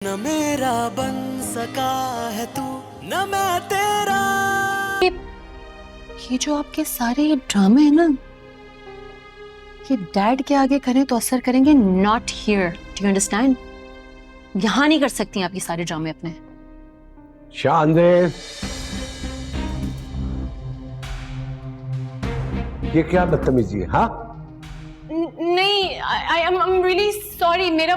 न मेरा बन सका है तू न मैं तेरा। ये जो आपके सारे ये ड्रामे है ना, ये डैड के आगे करें तो असर करेंगे, not here, do you understand? यहां नहीं कर सकती आप ये सारे ड्रामे अपने। शानदेव, ये क्या बदतमीजी है? हाँ, नहीं, आई एम रियली सॉरी। मेरा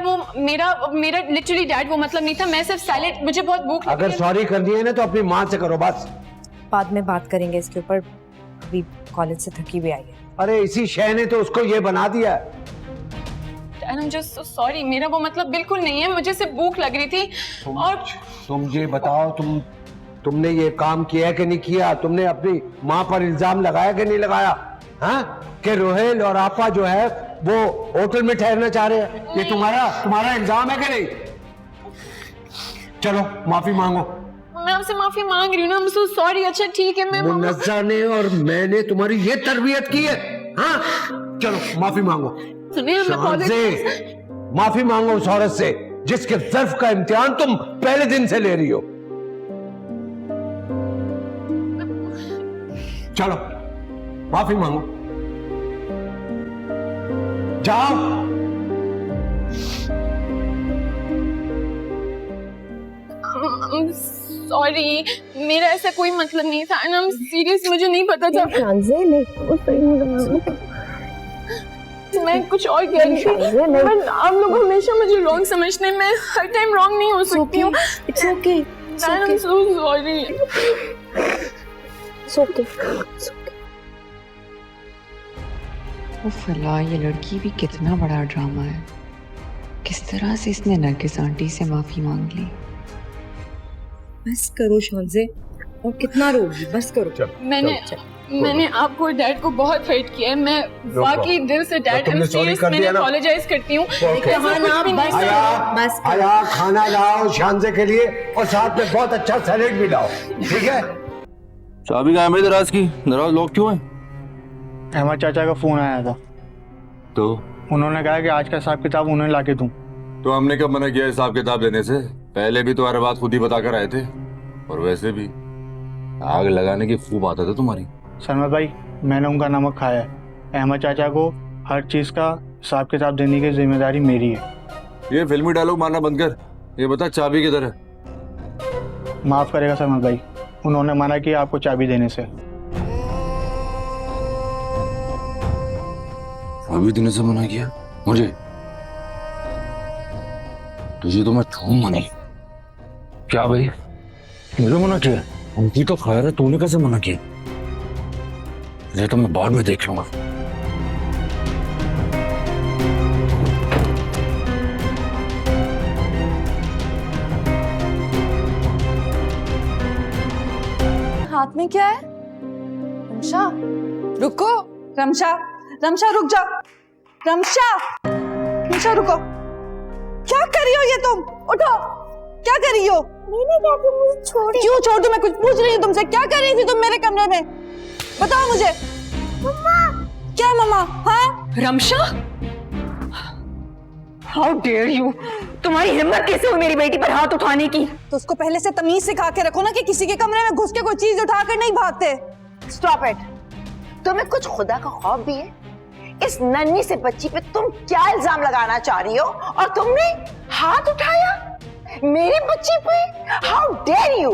लिटरली डैड वो मतलब नहीं था। मैं सिर्फ सैलेड, मुझे बहुत भूख लगी। अगर सॉरी करनी है ना तो अपनी माँ से करो बस। बाद में बात करेंगे इसके ऊपर, अभी कॉलेज से थकी भी आई है। अरे इसी शय ने तो उसको ये बना दिया। And I'm just so sorry, मेरा वो मतलब बिल्कुल नहीं है, मुझे सिर्फ भूख लग रही थी। और तुम ये बताओ, तुमने ये काम किया है कि नहीं किया? तुमने अपनी माँ पर इल्जाम लगाया कि नहीं लगाया? हाँ, कि रोहेल और आपा जो है वो होटल में ठहरना चाह रहे हैं, ये तुम्हारा इल्जाम है कि नहीं? चलो माफी मांगो। मैं आपसे माफी मांग रही हूँ ना, I'm so sorry। अच्छा ठीक है, मैं मुन्नज़्ज़ा ने और मैंने तुम्हारी ये तरबियत की है? हाँ, चलो माफी मांगो। सुनिए, माफी मांगो उस औरत से जिसके ज़र्फ का इम्तिहान तुम पहले दिन से ले रही हो। चलो माफी मांगो, जाओ। सॉरी, मेरा ऐसा कोई मतलब नहीं था। I'm serious, मुझे नहीं पता था। मैं कुछ और कह रही थी, बट आप लोग हमेशा मुझे रॉन्ग समझते हैं। मैं हर टाइम रॉन्ग नहीं हो सकती हूँ। It's okay. I'm so sorry. It's okay. वो फला, ये लड़की भी कितना बड़ा ड्रामा है। किस तरह से इसने नरगिस आंटी से माफी मांग ली। बस करो शानज़े, और कितना रोगी, बस करो। मैंने आपको डैड को बहुत हर्ट किया है। मैं वाकई दिल से डैड, मैंने अपोलोजाइज करती हूँ। आया खाना लाओ शानज़े के लिए और साथ में बहुत अच्छा सैलेड भी लाओ, ठीक है? चाबी कहाँ है मेरी दराज की? दराज लॉक क्यों है? अहमद चाचा का फोन आया था, तो उन्होंने कहा कि आज का हिसाब किताब उन्हें लाके दूं। तो हमने कब मना किया हिसाब किताब देने से? पहले भी तो हर बात खुद ही बताकर आए थे, और वैसे भी आग लगाने की खूब आदत है तुम्हारी। सनमत भाई, मैंने उनका नमक खाया है। अहमद चाचा को हर चीज का हिसाब किताब देने की जिम्मेदारी मेरी है। ये फिल्मी डायलॉग मारना बंद कर। ये बता चाबी किधर है? माफ करेगा सनमत भाई, उन्होंने मना किया आपको चाबी देने से। चाबी देने से मना किया मुझे? तुझे तो मैं छूऊंगा नहीं। क्या भाई, मुझे मना किया? उनकी तो खैर है, तूने कैसे मना किया? ये तो मैं बाद में देख लूंगा। हाथ में क्या है? रमशा, रुको। रमशा, रुक जा। रमशा रुको। क्या कर रही हो ये तुम? उठो, क्या कर रही हो? मैंने क्या किया? मुझे छोड़। क्यों छोड़ दूं? मैं कुछ पूछ रही हूँ तुमसे। क्या कर रही थी तुम मेरे कमरे में? बताओ मुझे। मम्मा। क्या मम्मा? हाँ रमशा, हाउ डेयर यू! तुम्हारी हिम्मत कैसे हुई मेरी बेटी पर हाथ उठाने की? तो उसको पहले से तमीज सिखा के रखो ना कि किसी के कमरे में घुस के कोई चीज उठाकर नहीं भागते। Stop it. तुम्हें कुछ खुदा का खौफ भी है? इस नन्ही से बच्ची पे तुम क्या इल्जाम लगाना चाह रही हो? और तुमने हाथ उठाया मेरी बच्ची पे? How dare you!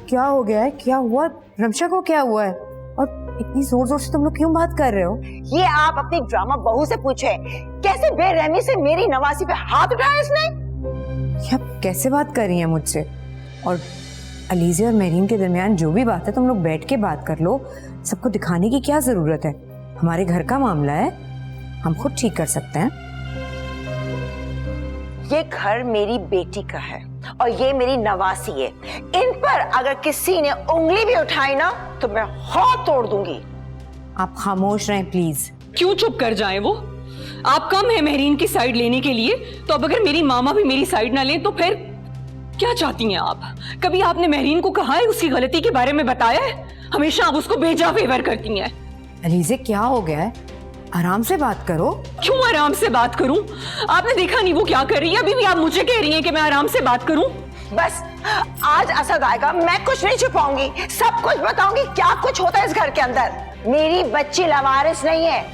क्या हो गया है? क्या हुआ? रमशा को क्या हुआ है? और इतनी जोर जोर से तुम लोग क्यों बात कर रहे हो? ये आप अपनी ड्रामा बहू से पूछे, कैसे बेरहमी से मेरी नवासी पे हाथ उठाया इसने? ये आप कैसे बात कर रही हैं मुझसे? और अलीज़ा और मेरीन के दरमियान जो भी बात है तुम लोग बैठ के बात कर लो। सबको दिखाने की क्या जरूरत है? हमारे घर का मामला है, हम खुद ठीक कर सकते हैं। ये घर मेरी बेटी का है और ये मेरी नवासी है। इन पर अगर किसी ने उंगली भी उठाई ना तो मैं हाथ तोड़ दूंगी। आप खामोश रहें प्लीज। क्यों चुप कर जाए वो? आप कम है मेहरीन की साइड लेने के लिए, तो अब अगर मेरी मामा भी मेरी साइड ना ले तो फिर क्या चाहती हैं आप? कभी आपने मेहरीन को कहा है, उसकी गलती के बारे में बताया है? हमेशा आप उसको बेजा फेवर करती हैं। अलीज़ा क्या हो गया है? आराम से बात करो। क्यों आराम से बात करूं? आपने देखा नहीं वो क्या कर रही है? अभी भी आप मुझे कह रही हैं कि मैं आराम से बात करूं? बस आज असद आएगा, मैं कुछ नहीं छुपाऊंगी, सब कुछ बताऊंगी क्या कुछ होता है इस घर के अंदर। मेरी बच्ची लवारिस नहीं है।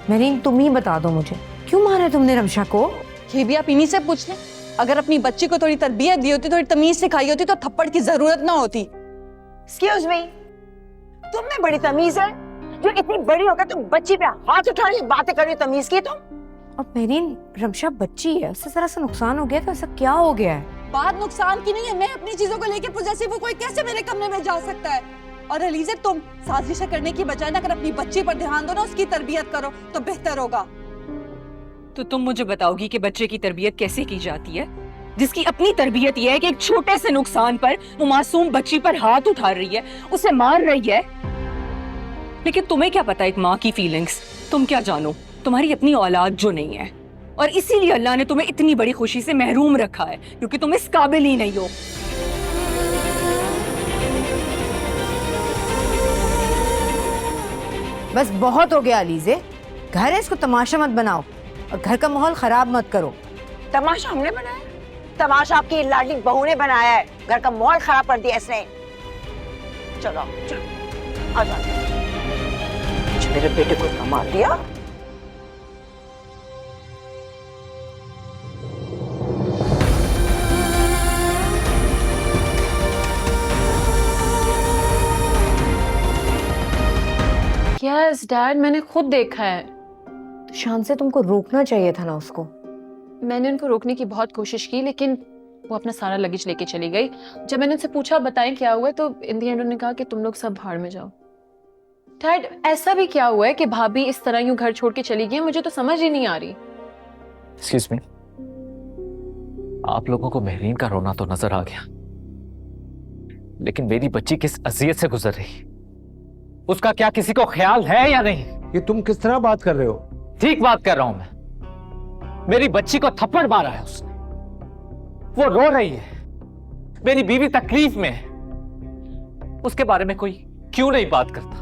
मेरीन तुम ही बता दो मुझे, क्यों मारा तुमने रमशा को? ये भी आप इन्हीं से पूछ लें। अगर अपनी बच्ची को थोड़ी तरबियत दी होती, थोड़ी तमीज सिखाई होती तो थप्पड़ की जरूरत ना होती। एक्सक्यूज मी, तुम में बड़ी तमीज है जो इतनी बड़ी होकर तुम बच्ची पे हाथ उठा रही बातें कर रही हो? तमीज की तुम? अब मेरीन रमशा बच्ची है, उससे जरा सा नुकसान हो गया तो ऐसा क्या हो गया है? बात नुकसान की नहीं है। मैं अपनी चीजों को लेकर पॉसेसिव हूं, कोई कैसे मेरे कमरे में जा सकता है? और अलीज़ा तुम साजिशें करने की बजाय ना अगर अपनी बच्ची पर ध्यान दो ना, उसकी तरबियत करो तो बेहतर होगा। तो तुम मुझे बताओगी कि बच्चे की तरबियत कैसे की जाती है, जिसकी अपनी तरबियत यह है कि एक छोटे से नुकसान पर वो मासूम बच्ची पर हाथ उठा रही है, उसे मार रही है। लेकिन तुम्हें क्या पता एक माँ की फीलिंग्स? तुम क्या जानो, तुम्हारी अपनी औलाद जो नहीं है, और इसीलिए अल्लाह ने तुम्हें इतनी बड़ी खुशी से महरूम रखा है क्योंकि तुम इस काबिल ही नहीं हो। बस बहुत हो गया अलीज़े, घर है इसको तमाशा मत बनाओ और घर का माहौल खराब मत करो। तमाशा हमने बनाया? तमाशा आपकी लाडली बहू ने बनाया है, घर का माहौल खराब कर दिया इसने। चलो चलो आ जाओ, मेरे बेटे को कमा दिया। यस डैड, मैंने खुद देखा है। तो शान से तुमको रोकना चाहिए था ना उसको। मैंने उनको रोकने की बहुत कोशिश की लेकिन वो अपना सारा लगेज लेके चली गई। जब मैंने उनसे पूछा बताएं क्या हुआ तो इन दी एंड उन्होंने कहा कि तुम लोग सब भाड़ में जाओ। डैड ऐसा भी क्या हुआ है कि भाभी इस तरह यूं घर छोड़ के चली गई? मुझे तो समझ ही नहीं आ रही। एक्सक्यूज मी, आप लोगों को महरीन का रोना तो नजर आ गया, लेकिन मेरी बच्ची किस अजियत से गुजर रही, उसका क्या किसी को ख्याल है या नहीं? ये तुम किस तरह बात कर रहे हो? ठीक बात कर रहा हूं मैं। मेरी बच्ची को थप्पड़ मारा है उसने, वो रो रही है, मेरी बीवी तकलीफ में है, उसके बारे में कोई क्यों नहीं बात करता?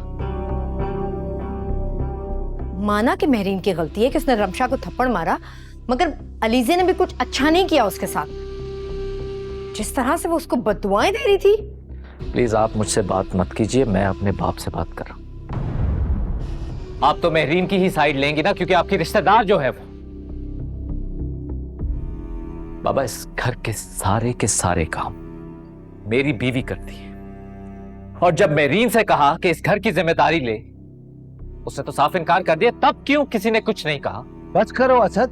माना कि महरीन की गलती है कि उसने रमशा को थप्पड़ मारा, मगर अलीज़े ने भी कुछ अच्छा नहीं किया उसके साथ। जिस तरह से वो उसको बददुआएं दे रही थी। प्लीज आप मुझसे बात मत कीजिए, मैं अपने बाप से बात कर रहा हूं। आप तो महरीन की ही साइड लेंगी ना, क्योंकि आपकी रिश्तेदार जो है वो। बाबा, इस घर के सारे काम मेरी बीवी करती है, और जब महरीन से कहा कि इस घर की जिम्मेदारी ले, उसने तो साफ इनकार कर दिया। तब क्यों किसी ने कुछ नहीं कहा? बस करो असद,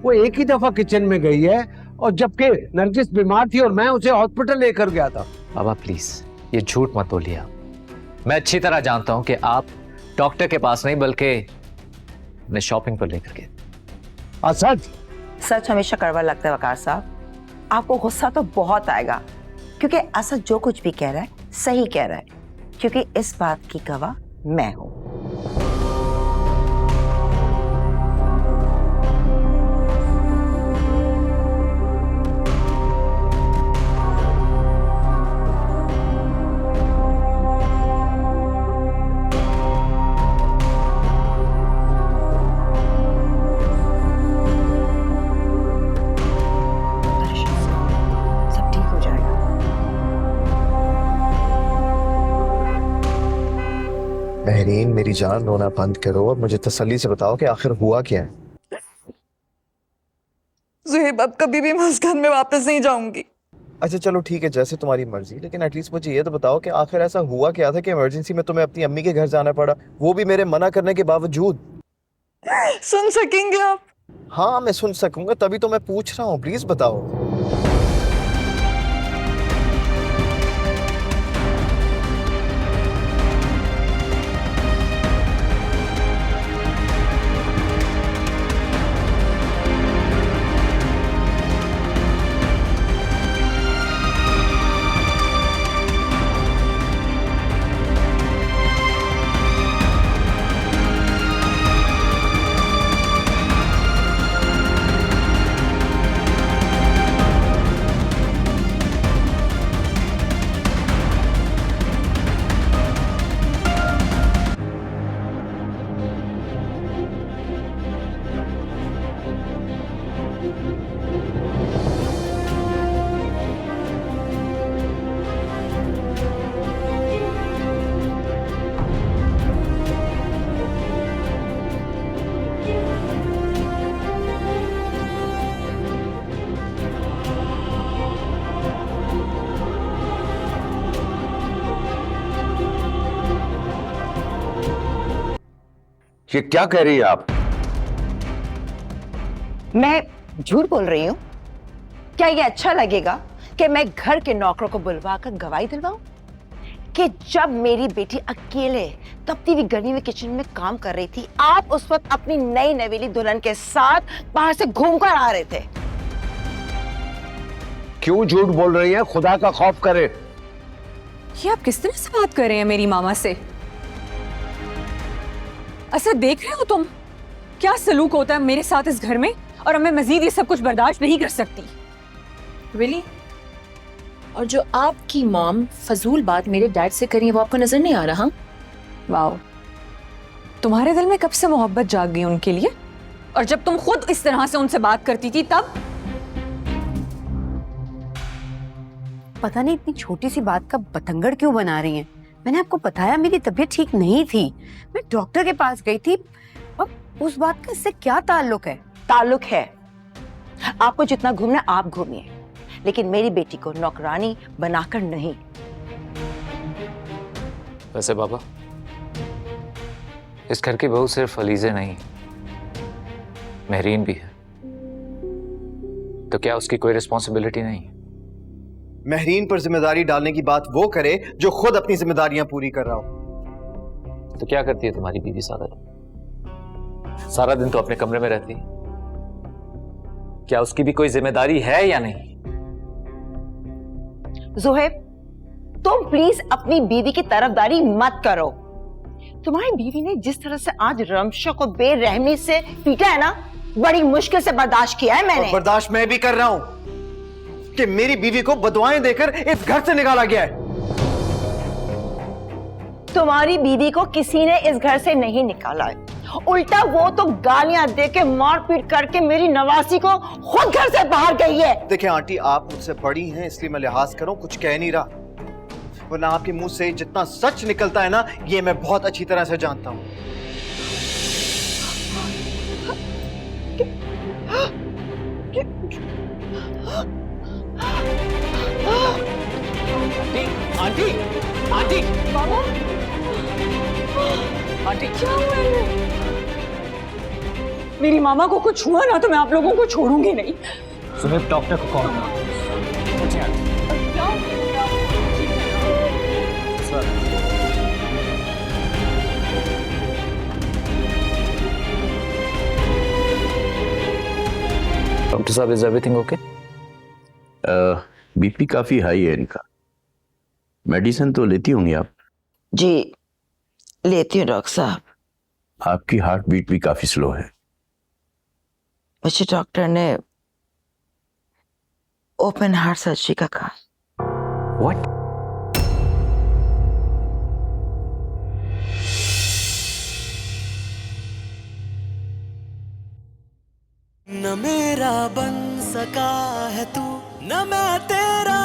वो एक ही दफा किचन में गई है और जबकि नरगिस बीमार थी और मैं उसे हॉस्पिटल लेकर गया था। बाबा प्लीज ये झूठ मत बोलिए आप। मैं अच्छी तरह जानता हूं कि आप डॉक्टर के पास नहीं बल्कि अपने शॉपिंग पर लेकर गए। असद, सच हमेशा कड़वा लगता है वकार साहब। आपको गुस्सा तो बहुत आएगा क्योंकि असद जो कुछ भी कह रहा है सही कह रहा है, क्योंकि इस बात की गवाह मैं हूं। सब ठीक हो जाएगा। महरीन मेरी जान, रोना बंद करो और मुझे तसल्ली से बताओ कि आखिर हुआ क्या है। ज़ुहैब, अब कभी भी मैं उस घर में वापस नहीं जाऊंगी। अच्छा चलो ठीक है, जैसे तुम्हारी मर्जी, लेकिन एटलीस्ट मुझे ये तो बताओ कि आखिर ऐसा हुआ क्या था कि इमरजेंसी में तुम्हें अपनी अम्मी के घर जाना पड़ा, वो भी मेरे मना करने के बावजूद। सुन सकेंगे आप? हाँ मैं सुन सकूंगा, तभी तो मैं पूछ रहा हूँ, प्लीज बताओ। ये क्या कह रही है आप? मैं झूठ बोल रही हूँ? क्या ये अच्छा लगेगा कि मैं घर के नौकरों को बुलवाकर गवाही दिलवाऊं कि जब मेरी बेटी अकेले तपती हुई गर्मी में किचन में काम कर रही थी, आप उस वक्त अपनी नई नवेली दुल्हन के साथ बाहर से घूमकर आ रहे थे? क्यों झूठ बोल रही है? खुदा का खौफ करे। ये आप किस तरह से बात कर रहे हैं मेरी मामा से? अच्छा, देख रहे हो तुम क्या सलूक होता है मेरे साथ इस घर में, और अब मैं मजीद ये सब कुछ बर्दाश्त नहीं कर सकती। रियली? और जो आपकी मॉम फजूल बात मेरे डैड से करी है वो आपको नजर नहीं आ रहा? वाओ, तुम्हारे दिल में कब से मोहब्बत जाग गई उनके लिए? और जब तुम खुद इस तरह से उनसे बात करती थी तब? पता नहीं इतनी छोटी सी बात का बतंगड़ क्यों बना रही हैं। मैंने आपको बताया मेरी तबीयत ठीक नहीं थी, मैं डॉक्टर के पास गई थी। अब उस बात का इससे क्या ताल्लुक है? ताल्लुक है। आपको जितना घूमना आप घूमिए, लेकिन मेरी बेटी को नौकरानी बनाकर नहीं। वैसे बाबा, इस घर की बहू सिर्फ अलीजे नहीं, महरीन भी है, तो क्या उसकी कोई रिस्पॉन्सिबिलिटी नहीं? महरीन पर जिम्मेदारी डालने की बात वो करे जो खुद अपनी जिम्मेदारियां पूरी कर रहा हो। तो क्या करती है तुम्हारी बीवी सारा दिन? सारा दिन तो अपने कमरे में रहती है, क्या उसकी भी कोई जिम्मेदारी है या नहीं? जोहेब, तुम प्लीज अपनी बीवी की तरफदारी मत करो। तुम्हारी बीवी ने जिस तरह से आज रमशा को बेरहमी से पीटा है ना, बड़ी मुश्किल से बर्दाश्त किया है मैंने। और बर्दाश्त मैं भी कर रहा हूं कि मेरी बीवी को बदुआएं देकर इस घर से निकाला गया है। तुम्हारी बीवी को किसी ने इस घर से नहीं निकाला है, उल्टा वो तो गालियां देके मारपीट करके मेरी नवासी को खुद घर से बाहर गई है। देखिए आंटी, आप मुझसे बड़ी हैं इसलिए मैं लिहाज करूं, कुछ कह नहीं रहा, वरना आपके मुंह से जितना सच निकलता है ना, ये मैं बहुत अच्छी तरह से जानता हूं। आंटी, आंटी, बाबा, आंटी, क्या हुआ है? मेरी मामा को कुछ हुआ ना तो मैं आप लोगों को छोड़ूंगी नहीं। सुनिए, डॉक्टर को कॉल करो। डॉक्टर साहब, इज एवरीथिंग ओके? बीपी काफी हाई है इनका। मेडिसिन तो लेती होंगी आप? जी लेती हूँ डॉक्टर साहब। आपकी हार्ट बीट भी काफी स्लो है। मुझे डॉक्टर ने ओपन हार्ट सर्जरी का कहा। व्हाट? न मेरा बन सका है तू, न मैं तेरा।